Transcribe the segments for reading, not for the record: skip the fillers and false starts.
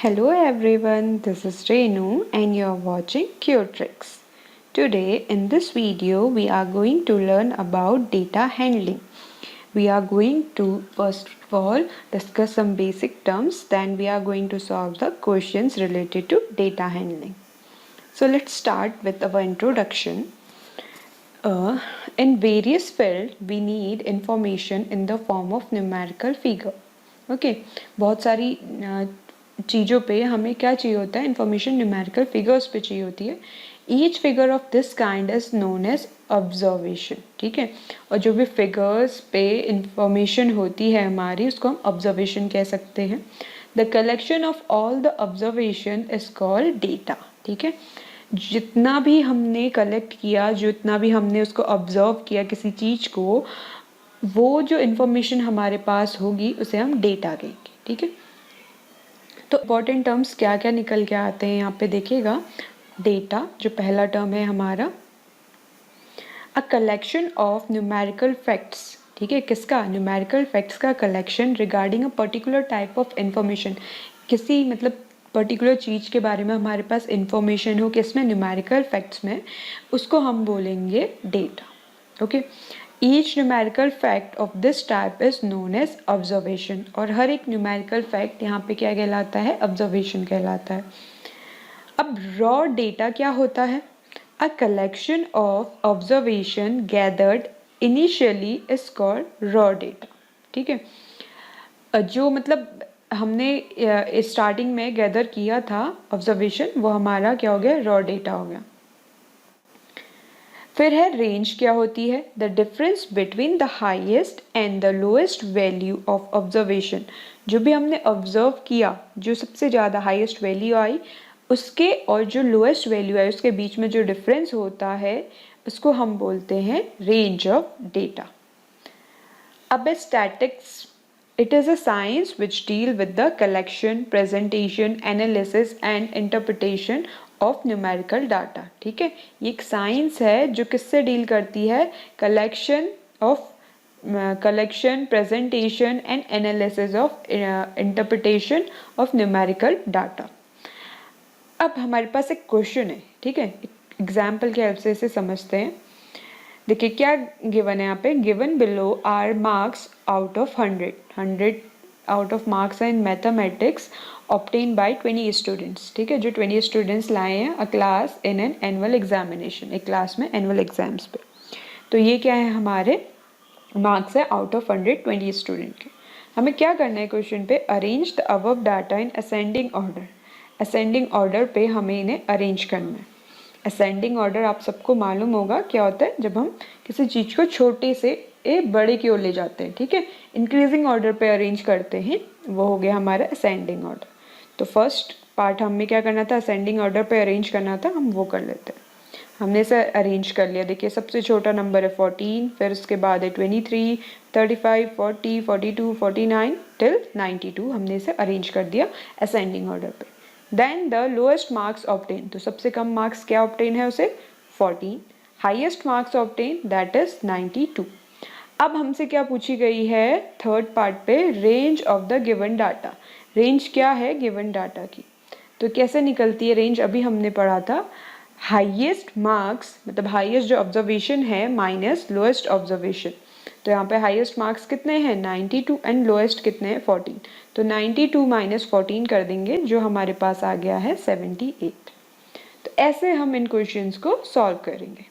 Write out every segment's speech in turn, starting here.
Hello everyone, this is Renu and you are watching Qtricks. Today in this video we are going to learn about data handling. We are going to first of all discuss some basic terms, then we are going to solve the questions related to data handling. So let's start with our introduction. In various fields we need information in the form of numerical figure. Okay बहुत सारी चीज़ों पे हमें क्या चाहिए होता है, information numerical figures पे चाहिए होती है. Each figure of this kind is known as observation. ठीक है, और जो भी फिगर्स पे इंफॉर्मेशन होती है हमारी उसको हम ऑब्जर्वेशन कह सकते हैं. The collection of all the observation is called data. ठीक है, जितना भी हमने कलेक्ट किया, जितना भी हमने उसको ऑब्जर्व किया किसी चीज़ को, वो जो इन्फॉर्मेशन हमारे पास होगी उसे हम डेटा कहेंगे. ठीक है, तो इम्पॉर्टेंट टर्म्स क्या क्या निकल के आते हैं यहाँ पे देखिएगा. डेटा जो पहला टर्म है हमारा, a collection of numerical facts. ठीक है, किसका? न्यूमेरिकल फैक्ट्स का collection regarding a particular type of information. किसी मतलब पर्टिकुलर चीज़ के बारे में हमारे पास इंफॉर्मेशन हो, किसमें? न्यूमेरिकल फैक्ट्स में, उसको हम बोलेंगे data. Okay, each numerical fact of this type is known as observation. और हर एक न्यूमेरिकल फैक्ट यहाँ पे क्या कहलाता है? ऑब्जर्वेशन कहलाता है. अब रॉ डेटा क्या होता है? A collection of observation gathered initially is called raw data. ठीक है, जो मतलब हमने स्टार्टिंग में गैदर किया था ऑब्जर्वेशन, वो हमारा क्या हो गया? रॉ डेटा हो गया. फिर है रेंज. क्या होती है? The difference between the highest and the lowest value of observation. जो भी हमने ऑब्जर्व किया, जो सबसे ज़्यादा हाईएस्ट वैल्यू आई, उसके और जो लोएस्ट वैल्यू आई उसके बीच में जो डिफरेंस होता है उसको हम बोलते हैं रेंज ऑफ डेटा. अब statics. It is a science which deal with the collection, presentation, analysis and interpretation of numerical data. ठीक है, ये एक साइंस है जो किससे डील करती है? Collection, presentation and analysis of interpretation of numerical data. अब हमारे पास एक क्वेश्चन है. ठीक है, एग्जाम्पल के हेल्प से इसे समझते हैं. देखिए क्या गिवन है यहाँ पे. Given below are marks out of 100 out of marks in mathematics obtain by 20 students. ठीक है, जो 20 स्टूडेंट्स लाए हैं a class in an annual examination, एक क्लास में एनुअल एग्जाम्स पे. तो ये क्या है? हमारे मार्क्स है आउट ऑफ 100 20 स्टूडेंट के. हमें क्या करना है क्वेश्चन पे? Arrange the above data in ascending order. Ascending order पे हमें इन्हें अरेंज करना है. असेंडिंग ऑर्डर आप सबको मालूम होगा क्या होता है, जब हम किसी चीज़ को छोटे से बड़े की ओर ले जाते हैं. ठीक है, इंक्रीजिंग ऑर्डर पे अरेंज करते हैं, वो हो गया हमारा असेंडिंग ऑर्डर. तो फर्स्ट पार्ट हमें क्या करना था? असेंडिंग ऑर्डर पे अरेंज करना था, हम वो कर लेते हैं. हमने इसे अरेंज कर लिया. देखिए सबसे छोटा नंबर है 14, फिर उसके बाद है 23, 35, 40, 42, 49 टिल 92. हमने इसे अरेंज कर दिया असेंडिंग ऑर्डर पे. Then the lowest marks obtain. तो सबसे कम मार्क्स क्या ऑब्टेन है उसे? 14. Highest marks obtain that is 92. अब हमसे क्या पूछी गई है थर्ड पार्ट पे? Range of the given data. Range क्या है गिवन डाटा की? तो कैसे निकलती है रेंज? अभी हमने पढ़ा था हाईएस्ट मार्क्स मतलब हाईएस्ट जो ऑब्जर्वेशन है माइनस लोएस्ट ऑब्जर्वेशन. तो यहाँ पे हाईएस्ट मार्क्स कितने हैं? 92 एंड लोएस्ट कितने हैं? 14. तो 92 माइनस 14 कर देंगे, जो हमारे पास आ गया है 78. तो ऐसे हम इन क्वेश्चंस को सॉल्व करेंगे.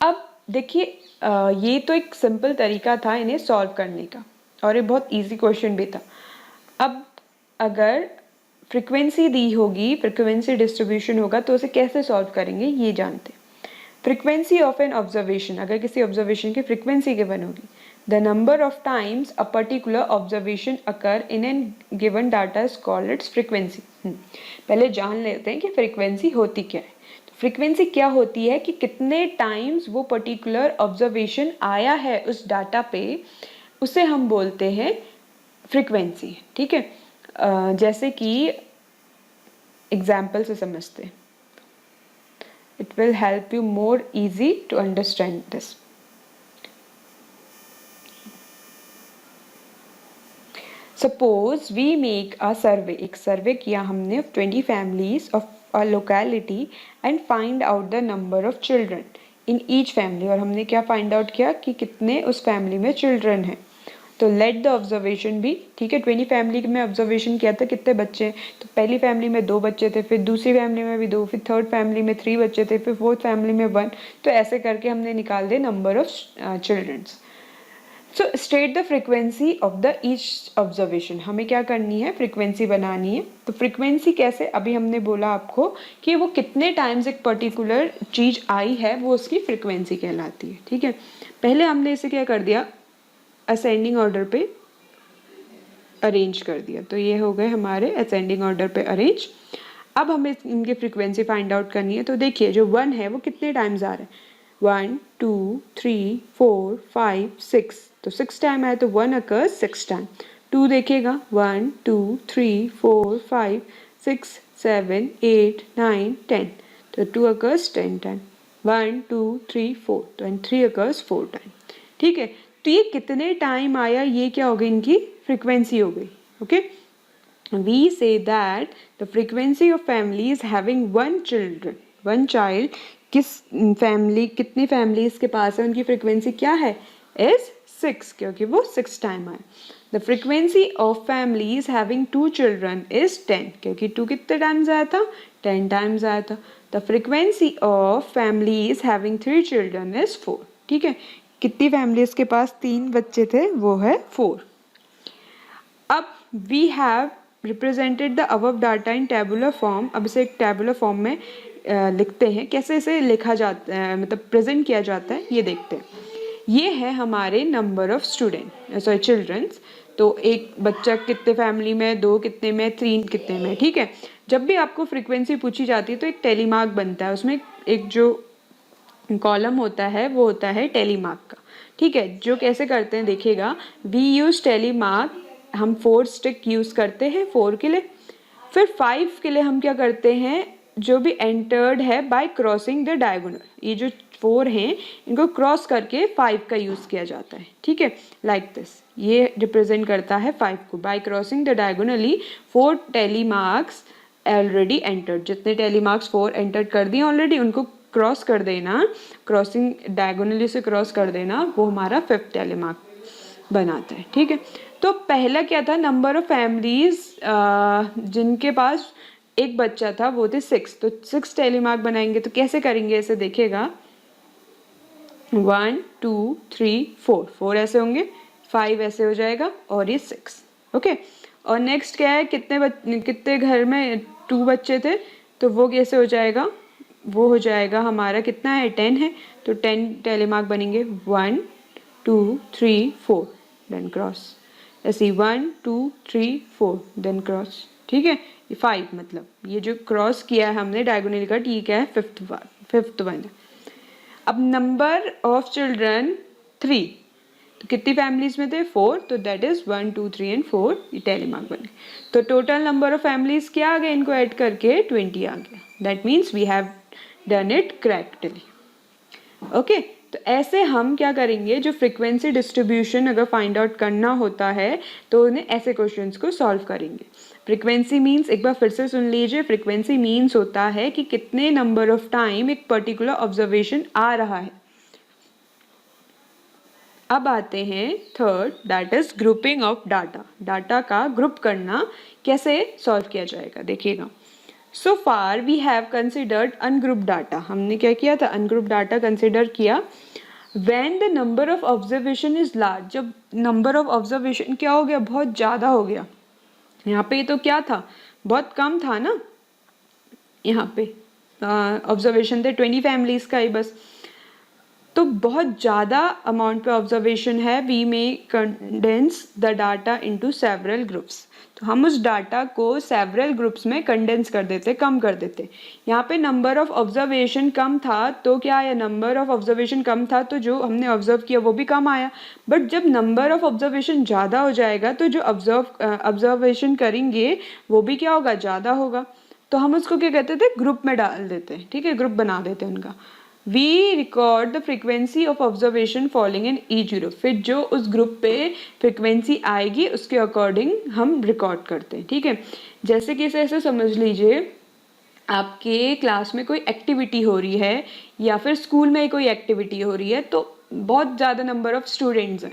अब देखिए ये तो एक सिंपल तरीका था इन्हें सॉल्व करने का, और ये बहुत इजी क्वेश्चन भी था. अब अगर फ्रीक्वेंसी दी होगी, फ्रीक्वेंसी डिस्ट्रीब्यूशन होगा, तो उसे कैसे सॉल्व करेंगे ये जानते हैं. Frequency of an observation. अगर किसी ऑब्जर्वेशन की फ्रीक्वेंसी गिवन होगी, the number of times a particular observation occur in an given data is called its frequency. पहले जान लेते हैं कि फ्रीक्वेंसी होती क्या है. तो फ्रीक्वेंसी क्या होती है कि कितने टाइम्स वो पर्टिकुलर ऑब्जर्वेशन आया है उस डाटा पे, उसे हम बोलते हैं फ्रीक्वेंसी. ठीक है, जैसे कि एग्जाम्पल से समझते हैं. It will help you more easy to understand this. Suppose we make a survey, एक सर्वे किया हमने of 20 families of a locality and find out the number of children in each family, और हमने क्या find out किया कि कितने उस फैमिली में चिल्ड्रन हैं। तो लेट द ऑब्जर्वेशन भी, ठीक है, 20 फैमिली में ऑब्जर्वेशन किया था कितने बच्चे हैं, तो पहली फैमिली में 2 बच्चे थे, फिर दूसरी फैमिली में भी 2, फिर थर्ड फैमिली में 3 बच्चे थे, फिर फोर्थ फैमिली में 1, तो ऐसे करके हमने निकाल दिए number of childrens. So state the frequency of the each observation, हमें क्या करनी है, फ्रिक्वेंसी बनानी है। तो फ्रिक्वेंसी कैसे, अभी हमने बोला आपको कि वो कितने टाइम्स एक पर्टिकुलर चीज आई है वो उसकी फ्रिक्वेंसी कहलाती है, ठीक है। पहले हमने इसे क्या कर दिया, असेंडिंग ऑर्डर पे अरेंज कर दिया, तो ये हो गए हमारे असेंडिंग ऑर्डर पे अरेंज। अब हमें इनकी फ्रीक्वेंसी फाइंड आउट करनी है। तो देखिए जो 1 है वो कितने टाइम्स आ रहा है, 1 2 3 4 5 6, तो 6 टाइम आया तो 1 अकर्स 6 टाइम। 2 देखेगा 1 2 3 4 5 6 7 8 9 10, तो 2 अकर्स 10 टाइम। 1 2 3 4, तो 3 अकर्स 4 टाइम, ठीक है। तो ये कितने टाइम आया, ये क्या हो गई, इनकी फ्रीक्वेंसी हो गई, okay. We say that the frequency of families having one child, किस फैमिली, कितनी फैमिलीज के पास है उनकी फ्रीक्वेंसी क्या है, इज 6, क्योंकि वो 6 टाइम आए। The frequency of families having 2 children is 10, क्योंकि 2 कितने टाइम्स आया था, 10 टाइम्स आया था। The frequency of families having 3 children is 4, ठीक है। कितनी फैमिलीज के पास 3 बच्चे थे, वो है 4। अब we have represented the above data in tabular form. अब इसे एक टेबुलर फॉर्म में लिखते हैं, कैसे इसे लिखा जाता है, मतलब प्रेजेंट किया जाता है, ये देखते हैं। ये है हमारे नंबर ऑफ चिल्ड्रंस। तो एक बच्चा कितने फैमिली में, 2 कितने में, 3 कितने में, ठीक है। जब भी आपको फ्रीक्वेंसी पूछी जाती है तो एक टेलीमार्क बनता है, उसमें एक जो कॉलम होता है वो होता है टेलीमार्क का, ठीक है। जो कैसे करते हैं देखिएगा, वी यूज टेलीमार्क, हम 4 स्टिक यूज करते हैं 4 के लिए। फिर 5 के लिए हम क्या करते हैं, जो भी एंटर्ड है बाय क्रॉसिंग द डायगोनल, ये जो 4 हैं इनको क्रॉस करके 5 का यूज किया जाता है, ठीक है, लाइक दिस। ये रिप्रेजेंट करता है 5 को, bye crossing the diagonally 4 telemarks already entered, जितने टेलीमार्क्स 4 एंटर कर दिए ऑलरेडी उनको क्रॉस कर देना, क्रॉसिंग डायगोनली से क्रॉस कर देना, वो हमारा 5th टेलीमार्क बनाता है, ठीक है। तो पहला क्या था, नंबर ऑफ फैमिलीज जिनके पास एक बच्चा था वो थे 6, तो 6 टेलीमार्क बनाएंगे। तो कैसे करेंगे इसे देखिएगा, 1 2 3 4, 4 ऐसे होंगे, 5 ऐसे हो जाएगा और ये 6, ओके। और नेक्स्ट क्या है, कितने घर में 2 बच्चे थे, तो वो कैसे हो जाएगा, वो हो जाएगा हमारा कितना है, 10 है, तो 10 टेलीमार्क बनेंगे, 1 2 3 4 देन क्रॉस, ऐसे 1 2 3 4 देन क्रॉस, ठीक है। ये 5, मतलब ये जो क्रॉस किया है हमने डायगोनली का, ठीक है, 5th वन। अब नंबर ऑफ चिल्ड्रन 3, तो कितनी फैमिलीज में थे, 4, तो दैट इज 1 2 3 एंड 4, ये टेलीमार्क बन गए। तो टोटल नंबर ऑफ फैमिलीज क्या आ गए, इनको ऐड करके 20 आ गया। That means we have done it correctly, okay. तो ऐसे हम क्या करेंगे, जो फ्रीक्वेंसी डिस्ट्रीब्यूशन अगर फाइंड आउट करना होता है तो उन्हें ऐसे क्वेश्चंस को सॉल्व करेंगे। फ्रीक्वेंसी मीन्स, एक बार फिर से सुन लीजिए, फ्रीक्वेंसी मीन्स होता है कि कितने नंबर ऑफ टाइम एक पर्टिकुलर ऑब्जर्वेशन आ रहा है। अब आते हैं third, that is grouping of data. Data का ग्रुप करना कैसे सॉल्व किया जाएगा देखिएगा। So far we have considered ungroup data. हमने क्या किया था, अनग्रुप डाटा कंसिडर किया। When the number of observation is large, जब नंबर ऑफ ऑब्जर्वेशन क्या हो गया, बहुत ज़्यादा हो गया। यहाँ पे तो क्या था, बहुत कम था ना, यहाँ पे ऑब्जर्वेशन थे 20 फैमिलीज का ही बस, तो बहुत ज़्यादा अमाउंट पे ऑब्जर्वेशन है। We may condense the data into several groups, तो हम उस डाटा को सेवरल ग्रुप्स में कंडेंस कर देते, कम कर देते। यहाँ पे नंबर ऑफ ऑब्जर्वेशन कम था तो क्या आया, नंबर ऑफ ऑब्जर्वेशन कम था तो जो हमने ऑब्जर्व किया वो भी कम आया। बट जब नंबर ऑफ ऑब्जर्वेशन ज़्यादा हो जाएगा तो जो ऑब्जर्वेशन करेंगे वो भी क्या होगा, ज़्यादा होगा। तो हम उसको क्या कहते थे, ग्रुप में डाल देते हैं, ठीक है, ग्रुप बना देते हैं उनका। We record the frequency of observation following in each group. फिर जो उस ग्रुप पे फ्रिक्वेंसी आएगी उसके अकॉर्डिंग हम रिकॉर्ड करते हैं, ठीक है। जैसे कि इसे ऐसे समझ लीजिए, आपके क्लास में कोई एक्टिविटी हो रही है या फिर स्कूल में कोई एक्टिविटी हो रही है, तो बहुत ज़्यादा नंबर ऑफ स्टूडेंट्स हैं,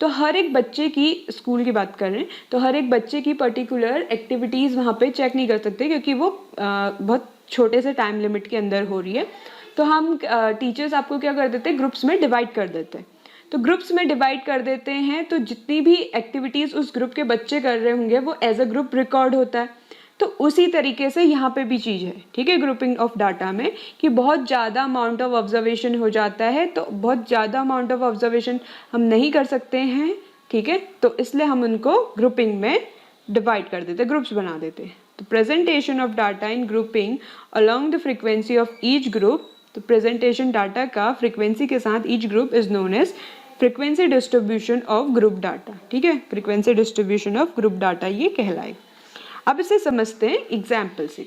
तो हर एक बच्चे की, स्कूल की बात कर रहे हैं, तो हर एक बच्चे की पर्टिकुलर एक्टिविटीज़ वहाँ पे चेक नहीं कर सकते क्योंकि वो बहुत छोटे से टाइम लिमिट के अंदर हो रही है। तो हम टीचर्स आपको क्या कर देते हैं, ग्रुप्स में डिवाइड कर देते हैं। तो ग्रुप्स में डिवाइड कर देते हैं तो जितनी भी एक्टिविटीज़ उस ग्रुप के बच्चे कर रहे होंगे वो एज अ ग्रुप रिकॉर्ड होता है। तो उसी तरीके से यहाँ पे भी चीज़ है, ठीक है, ग्रुपिंग ऑफ डाटा में, कि बहुत ज़्यादा अमाउंट ऑफ ऑब्जर्वेशन हो जाता है, तो बहुत ज़्यादा अमाउंट ऑफ ऑब्जर्वेशन हम नहीं कर सकते हैं, ठीक है, तो इसलिए हम उनको ग्रुपिंग में डिवाइड कर देते हैं, ग्रुप्स बना देते हैं। तो presentation of data in grouping along the frequency of each group, तो प्रेजेंटेशन डाटा का फ्रिक्वेंसी के साथ each group is known as frequency distribution of group data, ठीक है, frequency distribution of group data ये कहलाए। अब इसे समझते हैं एग्जाम्पल से।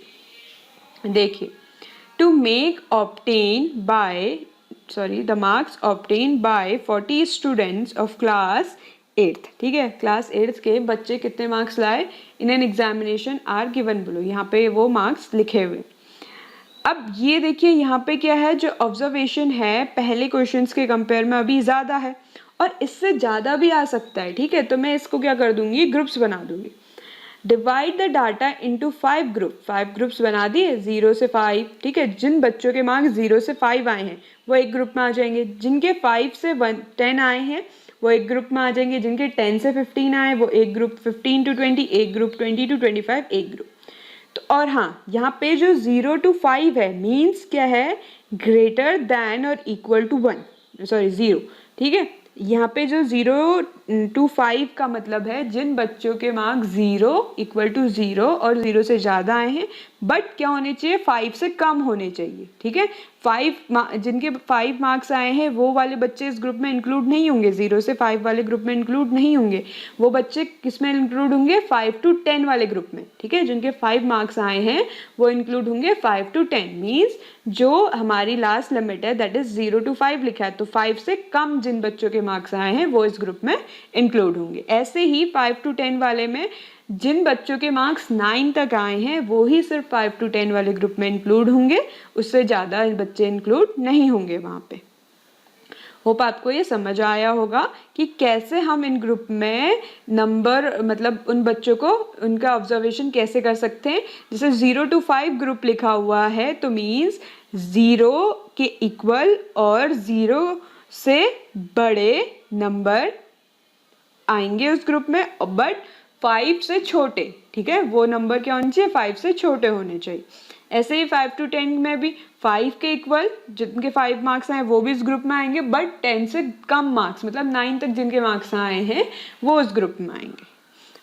देखिए, to make obtain by the marks obtain by 40 students of class 8th, ठीक है, क्लास 8th के बच्चे कितने मार्क्स लाए in an examination are given below, यहाँ पे वो मार्क्स लिखे हुए। अब ये देखिए यहाँ पे क्या है, जो ऑब्जर्वेशन है पहले क्वेश्चंस के कंपेयर में अभी ज़्यादा है और इससे ज़्यादा भी आ सकता है, ठीक है, तो मैं इसको क्या कर दूंगी, ग्रुप्स बना दूंगी। Divide the data into 5 group, 5 groups बना दिए 0 से 5, ठीक है। जिन बच्चों के मार्क्स 0 से 5 आए हैं वो एक ग्रुप में आ जाएंगे, जिनके 5 से 10 आए हैं वो एक ग्रुप में आ जाएंगे, जिनके 10 से 15 आए वो एक ग्रुप, 15 to 20 एक ग्रुप, 20 to 25 एक ग्रुप। तो और हाँ, यहाँ पे जो 0 to 5 है मीन्स क्या है, ग्रेटर दैन और इक्वल टू 1, सॉरी 0, ठीक है। यहाँ पे जो 0 to 5 का मतलब है जिन बच्चों के मार्क्स 0 इक्वल टू 0 और 0 से ज़्यादा आए हैं, बट क्या होने चाहिए, 5 से कम होने चाहिए, ठीक है। जिनके 5 मार्क्स आए हैं वो वाले बच्चे इस ग्रुप में इंक्लूड नहीं होंगे, 0 से 5 वाले ग्रुप में इंक्लूड नहीं होंगे, वो बच्चे किस में इंक्लूड होंगे, 5 to 10 वाले ग्रुप में, ठीक है। जिनके 5 मार्क्स आए हैं वो इंक्लूड होंगे 5 to 10, मीन्स जो हमारी लास्ट लिमिट है दैट इज 0 to 5 लिखा है, तो 5 से कम जिन बच्चों के मार्क्स आए हैं वो इस ग्रुप में इंक्लूड होंगे। ऐसे ही 5 to 10 वाले में जिन बच्चों के मार्क्स 9 तक आए हैं वो ही सिर्फ 5 to 10 वाले ग्रुप में इंक्लूड होंगे, उससे ज़्यादा बच्चे इंक्लूड नहीं होंगे वहाँ पे। होप आपको ये समझ आया होगा कि कैसे हम इन ग्रुप में नंबर, मतलब उन बच्चों को उनका ऑब्जर्वेशन कैसे कर सकते हैं। जैसे 0 to 5 ग्रुप लिखा हुआ है तो मीन्स 0 के इक्वल और 0 से बड़े नंबर आएंगे उस ग्रुप में, बट 5 से छोटे, ठीक है, वो नंबर क्या होने चाहिए, 5 से छोटे होने चाहिए। ऐसे ही 5 to 10 में भी 5 के इक्वल जिनके 5 मार्क्स आए वो भी इस ग्रुप में आएंगे, बट 10 से कम मार्क्स, मतलब 9 तक जिनके मार्क्स आए हैं वो उस ग्रुप में आएंगे।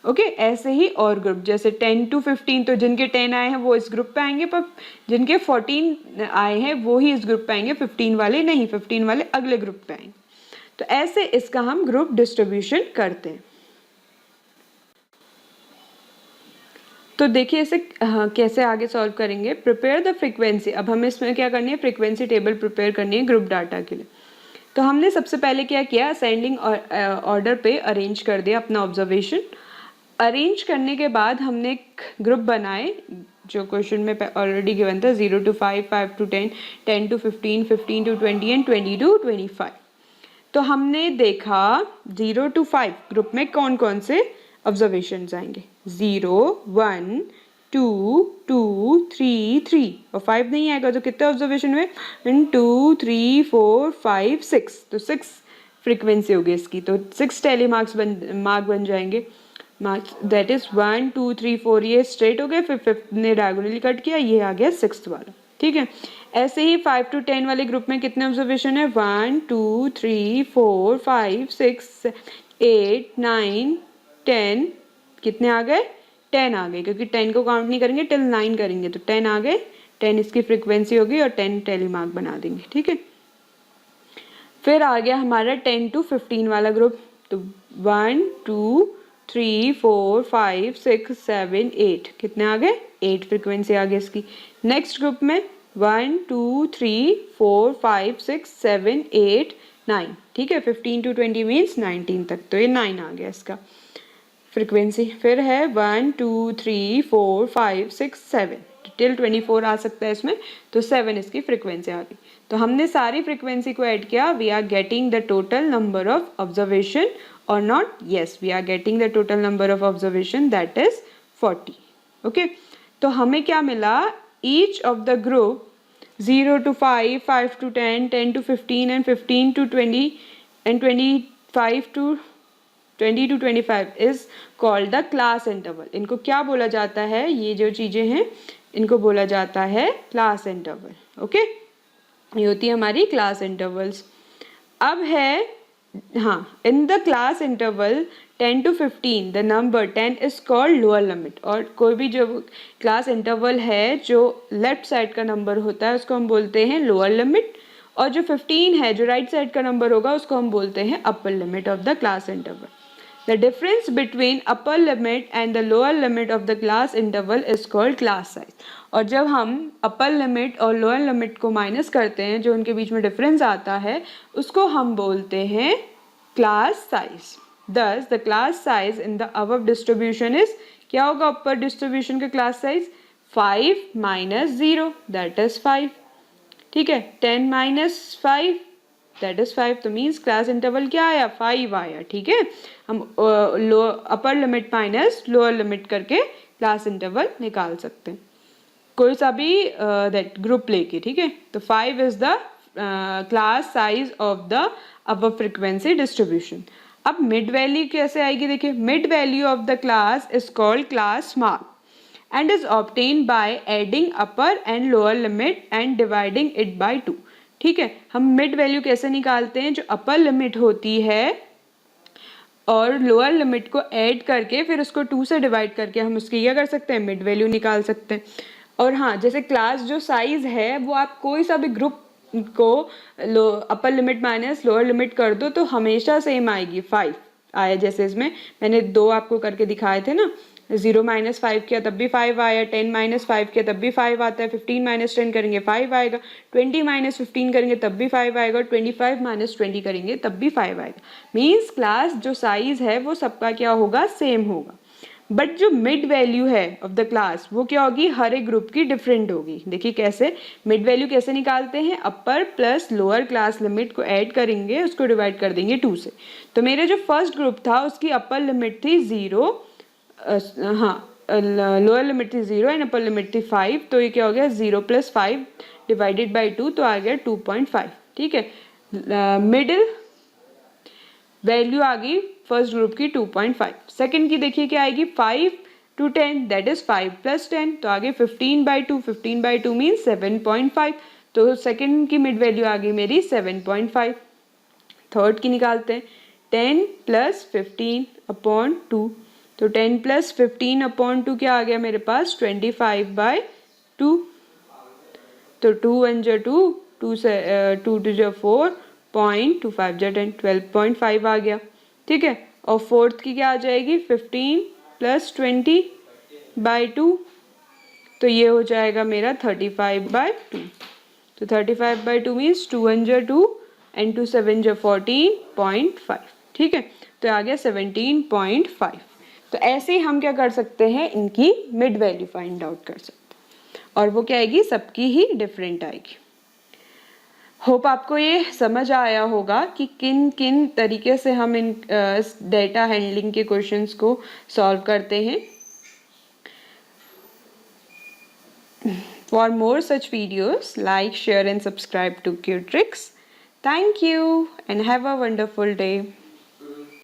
ओके, ऐसे ही और ग्रुप, जैसे 10 to 15, तो जिनके 10 आए हैं वो इस ग्रुप पे आएंगे, पर जिनके 14 आए हैं वो ही इस ग्रुप पे आएंगे, 15 वाले नहीं, 15 वाले अगले ग्रुप पे आएंगे। तो ऐसे इसका हम ग्रुप डिस्ट्रीब्यूशन करते हैं। तो देखिए इसे कैसे आगे सॉल्व करेंगे। प्रिपेयर द फ्रीक्वेंसी, अब हमें इसमें क्या करनी है, फ्रीक्वेंसी टेबल प्रिपेयर करनी है ग्रुप डाटा के लिए। तो हमने सबसे पहले क्या किया, असेंडिंग ऑर्डर पे अरेंज कर दिया अपना ऑब्जर्वेशन। अरेंज करने के बाद हमने एक ग्रुप बनाए जो क्वेश्चन में ऑलरेडी गिवन था, 0 to 5, 5 to 10, 10 to 15, 15 to 20 and 20 to 25। तो हमने देखा 0 to 5 ग्रुप में कौन कौन से ऑब्जर्वेशन आएंगे, 0, 1, 2, 2, 3, 3 और 5 नहीं आएगा, तो कितने ऑब्जर्वेशन हुए, 2, 3, 4, 5, 6, तो 6 फ्रीक्वेंसी होगी इसकी, तो 6 टेली मार्क बन जाएंगे। मार्क्स दैट इज 1, 2, 3, 4 ये स्ट्रेट हो गए, फिर 5th ने डायगोनली कट किया, ये आ गया 6th वाला, ठीक है। ऐसे ही 5 to 10 वाले ग्रुप में कितने ऑब्जर्वेशन है, 1, 2, 3, 4, 5, 6, 8, 9, 10, कितने आ गए, 10 आ गए, क्योंकि 10 को काउंट नहीं करेंगे टिल 9 करेंगे, तो 10 आ गए, 10 इसकी फ्रीक्वेंसी होगी और 10 टेली मार्क बना देंगे, ठीक है। फिर आ गया हमारा 10 to 15 वाला ग्रुप, तो 1, 2, 3, 4, 5, 6, 7, 8 कितने आ गए, 8 फ्रीक्वेंसी आ गई इसकी। नेक्स्ट ग्रुप में 1 2 3 4 5 6 7 8 9, ठीक है। 15 to 20 मीन्स 19 तक, तो ये 9 आ गया इसका फ्रिक्वेंसी। फिर है 1 2 3 4 5 6 7 टिल 24 आ सकता है इसमें, तो 7 इसकी फ्रिक्वेंसी आ गई। तो हमने सारी फ्रिक्वेंसी को ऐड किया, we are getting the total number of observation or not, yes we are getting the total number of observation that is 40। Okay, तो हमें क्या मिला, each of the group 0 to 5, 5 to 10, 10 to 15 and 15 to 20 and 25 to 20 to 25 is called the class interval। इनको क्या बोला जाता है, ये जो चीज़ें हैं इनको बोला जाता है क्लास इंटरवल। ओके, ये होती है हमारी क्लास इंटरवल्स। अब है हाँ, in the class interval 10 to 15 the number 10 is called lower limit. और कोई भी जो क्लास इंटरवल है जो लेफ्ट साइड का नंबर होता है उसको हम बोलते हैं लोअर लिमिट, और जो 15 है जो राइट साइड का नंबर होगा उसको हम बोलते हैं upper limit of the class interval. The difference between upper limit and the lower limit of the class interval is called class size। और जब हम अपर लिमिट और लोअर लिमिट को माइनस करते हैं, जो उनके बीच में डिफरेंस आता है, उसको हम बोलते हैं class size. Thus the class size in the above distribution is, क्या होगा अपर डिस्ट्रीब्यूशन का class size, 5 minus 0 that is 5, ठीक है। 10 minus 5 दैट इज 5, तो मीन्स क्लास इंटरवल क्या आया, 5 आया, ठीक है। हम upper limit minus lower limit करके क्लास इंटरवल निकाल सकते हैं कोई सा भी दैट ग्रुप लेके, ठीक है। तो 5 is the class size of the upper frequency distribution. अब मिड वैल्यू कैसे आएगी, देखिए mid value of the class is called class small and is obtained by adding upper and lower limit and dividing it by 2, ठीक है। हम mid value कैसे निकालते हैं, जो अपर लिमिट होती है और लोअर लिमिट को ऐड करके फिर उसको 2 से डिवाइड करके हम उसकी क्या कर सकते हैं, मिड वैल्यू निकाल सकते हैं। और हाँ, जैसे क्लास जो साइज है वो आप कोई सा भी ग्रुप को upper limit minus lower limit कर दो तो हमेशा सेम आएगी, 5 आया। जैसे इसमें मैंने 2 आपको करके दिखाए थे ना, 0 माइनस 5 किया तब भी 5 आया, 10 माइनस 5 किया तब भी 5 आता है, 15 माइनस 10 करेंगे 5 आएगा, 20 माइनस 15 करेंगे तब भी 5 आएगा, और 25 माइनस 20 करेंगे तब भी 5 आएगा। मीन्स क्लास जो साइज है वो सबका क्या होगा, सेम होगा। बट जो मिड वैल्यू है ऑफ द क्लास वो क्या होगी, हर एक ग्रुप की डिफरेंट होगी। देखिए कैसे मिड वैल्यू कैसे निकालते हैं, अपर प्लस लोअर क्लास लिमिट को ऐड करेंगे, उसको डिवाइड कर देंगे 2 से। तो मेरे जो फर्स्ट ग्रुप था उसकी अपर लिमिट थी 0, हाँ लोअर लिमिट थी 0 एंड अपर लिमिट थी 5, तो ये क्या हो गया 0 + 5 डिवाइडेड बाई 2, तो आ गया 2.5, ठीक है। मिडिल वैल्यू आ गई फर्स्ट ग्रुप की 2.5। सेकंड की देखिए क्या आएगी, 5 to 10 दैट इज 5 + 10, तो आगे 15/2, 15/2 मीन्स 7.5, तो सेकंड की मिड वैल्यू आ गई मेरी 7.5। थर्ड की निकालते हैं, 10 + 15/2, तो 10 + 15/2 क्या आ गया मेरे पास, 25/2, तो 2 1 × 2, 2 से 2 2 × 4, 0.25 × 10, 12.5 आ गया, ठीक है। और फोर्थ की क्या आ जाएगी, 15 + 20/2, तो ये हो जाएगा मेरा 35/2, तो 35/2 मीन्स 2 1 × 2 एंड 2 7 × 14.5, ठीक है। तो आ गया 17.5। तो ऐसे ही हम क्या कर सकते हैं, इनकी मिड वैल्यू फाइंड आउट कर सकते हैं, और वो क्या आएगी, सबकी ही डिफरेंट आएगी। होप आपको ये समझ आया होगा कि किन किन तरीके से हम इन डेटा हैंडलिंग के क्वेश्चंस को सॉल्व करते हैं। For more such videos like share and subscribe to Q Tricks। Thank you and have a wonderful day.